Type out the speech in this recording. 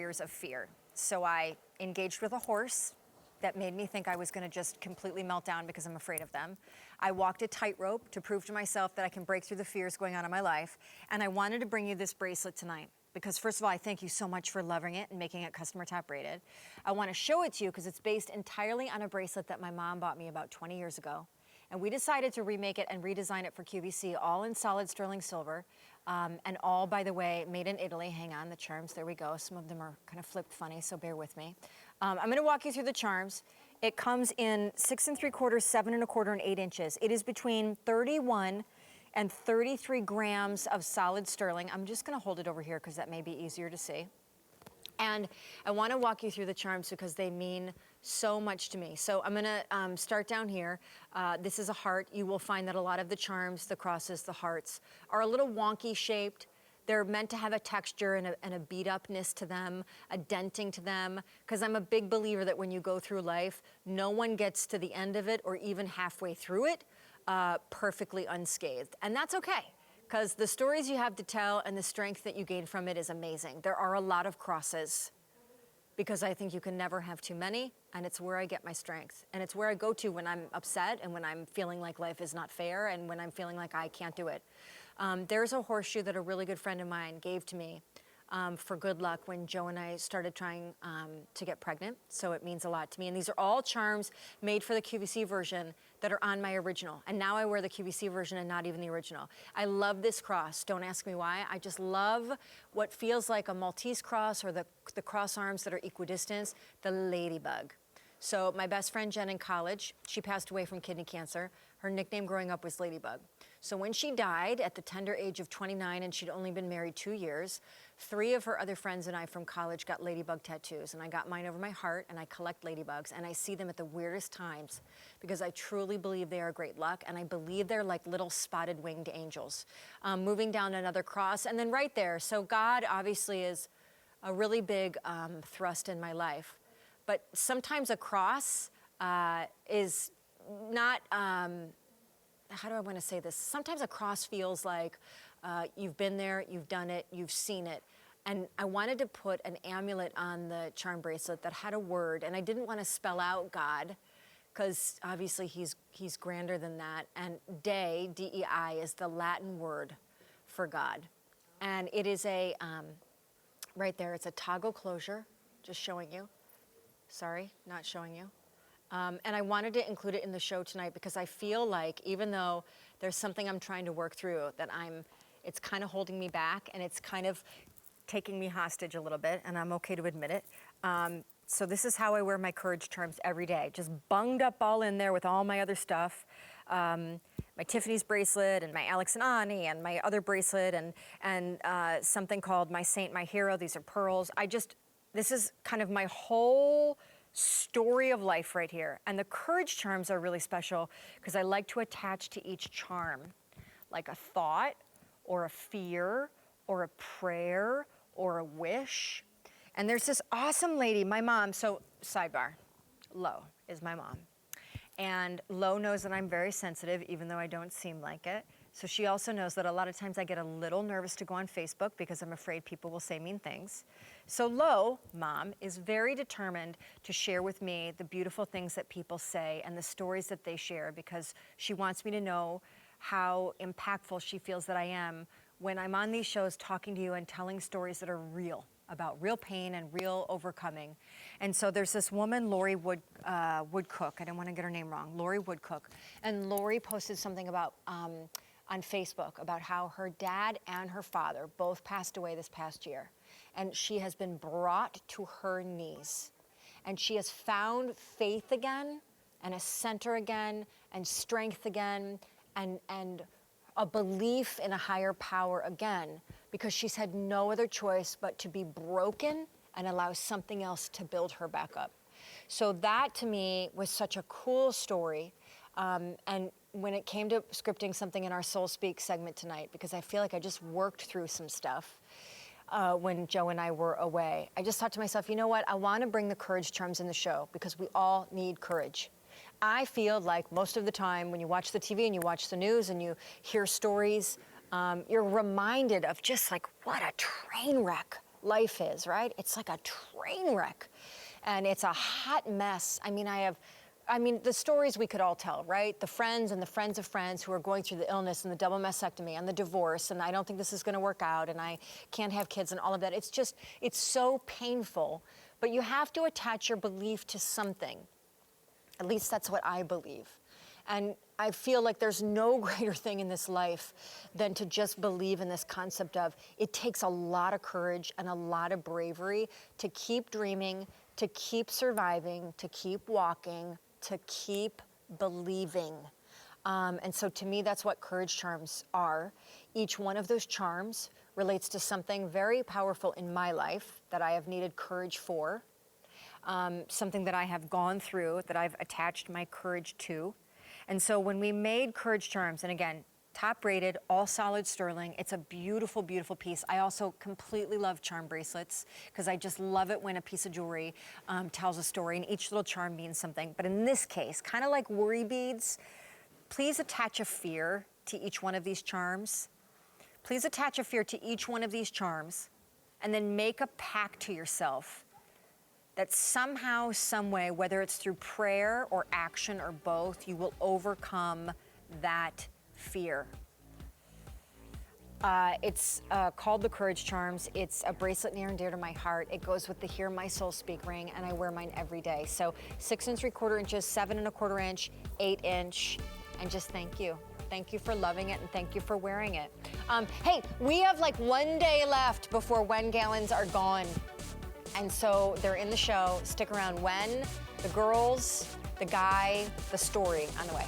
years of fear. So I engaged with a horse that made me think I was gonna just completely melt down because I'm afraid of them. I walked a tightrope to prove to myself that I can break through the fears going on in my life. And I wanted to bring you this bracelet tonight because first of all, I thank you so much for loving it and making it customer top rated. I wanna show it to you because it's based entirely on a bracelet that my mom bought me about 20 years ago. And we decided to remake it and redesign it for QVC, all in solid sterling silver, and all, by the way, made in Italy. Hang on, the charms, there we go. Some of them are kind of flipped funny, so bear with me. I'm gonna walk you through the charms. It comes in 6 3/4, 7 1/4, and 8 inches. It is between 31 and 33 grams of solid sterling. I'm just gonna hold it over here because that may be easier to see. And I wanna walk you through the charms because they mean so much to me. So I'm gonna start down here. This is a heart. You will find that a lot of the charms, the crosses, the hearts, are a little wonky shaped. They're meant to have a texture and a beat upness to them, a denting to them, because I'm a big believer that when you go through life, no one gets to the end of it or even halfway through it perfectly unscathed. And that's okay, because the stories you have to tell and the strength that you gain from it is amazing. There are a lot of crosses because I think you can never have too many, and it's where I get my strength. And it's where I go to when I'm upset and when I'm feeling like life is not fair and when I'm feeling like I can't do it. There's a horseshoe that a really good friend of mine gave to me for good luck when Joe and I started trying to get pregnant, so it means a lot to me. And these are all charms made for the QVC version that are on my original. And now I wear the QVC version and not even the original. I love this cross. Don't ask me why. I just love what feels like a Maltese cross or the cross arms that are equidistant, the ladybug. So my best friend Jen in college, she passed away from kidney cancer. Her nickname growing up was Ladybug. So when she died at the tender age of 29 and she'd only been married 2 years, 3 of her other friends and I from college got ladybug tattoos, and I got mine over my heart, and I collect ladybugs, and I see them at the weirdest times because I truly believe they are great luck, and I believe they're like little spotted winged angels. Moving down another cross, and then right there. So God obviously is a really big thrust in my life, but sometimes a cross is not, how do I want to say this? Sometimes a cross feels like you've been there, you've done it, you've seen it. And I wanted to put an amulet on the charm bracelet that had a word, and I didn't want to spell out God, because obviously he's grander than that. And Dei, D-E-I, is the Latin word for God. And it is a, right there, it's a toggle closure, just showing you. Sorry, not showing you. And I wanted to include it in the show tonight because I feel like even though there's something I'm trying to work through that it's kind of holding me back and it's kind of taking me hostage a little bit, and I'm okay to admit it. So this is how I wear my courage charms every day, just bunged up all in there with all my other stuff. My Tiffany's bracelet and my Alex and Ani and my other bracelet and something called my Saint, my Hero. These are pearls. This is kind of my whole story of life right here. And the courage charms are really special because I like to attach to each charm like a thought or a fear or a prayer or a wish. And there's this awesome lady, my mom, so sidebar, Lo is my mom. And Lo knows that I'm very sensitive, even though I don't seem like it. So she also knows that a lot of times I get a little nervous to go on Facebook because I'm afraid people will say mean things. So Lo, Mom, is very determined to share with me the beautiful things that people say and the stories that they share because she wants me to know how impactful she feels that I am when I'm on these shows talking to you and telling stories that are real, about real pain and real overcoming. And so there's this woman, Lori Woodcook. I don't want to get her name wrong, Lori Woodcook. And Lori posted something about on Facebook about how her dad and her father both passed away this past year. And she has been brought to her knees. And she has found faith again, and a center again, and strength again, and a belief in a higher power again, because she's had no other choice but to be broken and allow something else to build her back up. So that to me was such a cool story. And when it came to scripting something in our Soul Speak segment tonight, because I feel like I just worked through some stuff when Joe and I were away, I just thought to myself, you know what? I want to bring the courage charms in the show because we all need courage. I feel like most of the time when you watch the TV and you watch the news and you hear stories, you're reminded of just like what a train wreck life is, right? It's like a train wreck, and it's a hot mess. I mean, the stories we could all tell, right? The friends and the friends of friends who are going through the illness and the double mastectomy and the divorce, and I don't think this is gonna work out, and I can't have kids and all of that. It's just, it's so painful, but you have to attach your belief to something. At least that's what I believe. And I feel like there's no greater thing in this life than to just believe in this concept of it takes a lot of courage and a lot of bravery to keep dreaming, to keep surviving, to keep walking, to keep believing. And so to me, that's what courage charms are. Each one of those charms relates to something very powerful in my life that I have needed courage for, something that I have gone through, that I've attached my courage to. And so when we made courage charms, and again, top rated, all solid sterling. It's a beautiful, beautiful piece. I also completely love charm bracelets because I just love it when a piece of jewelry tells a story and each little charm means something. But in this case, kind of like worry beads, please attach a fear to each one of these charms. Please attach a fear to each one of these charms and then make a pact to yourself that somehow, some way, whether it's through prayer or action or both, you will overcome that fear. It's called the Courage Charms. It's a bracelet near and dear to my heart. It goes with the Hear My Soul Speak ring, and I wear mine every day. So 6 3/4 inches, 7 1/4 inch, 8 inch, and just thank you. Thank you for loving it, and thank you for wearing it. Hey, we have like 1 day left before When Gallons are gone. And so they're in the show. Stick around. When, the girls, the guy, the story on the way.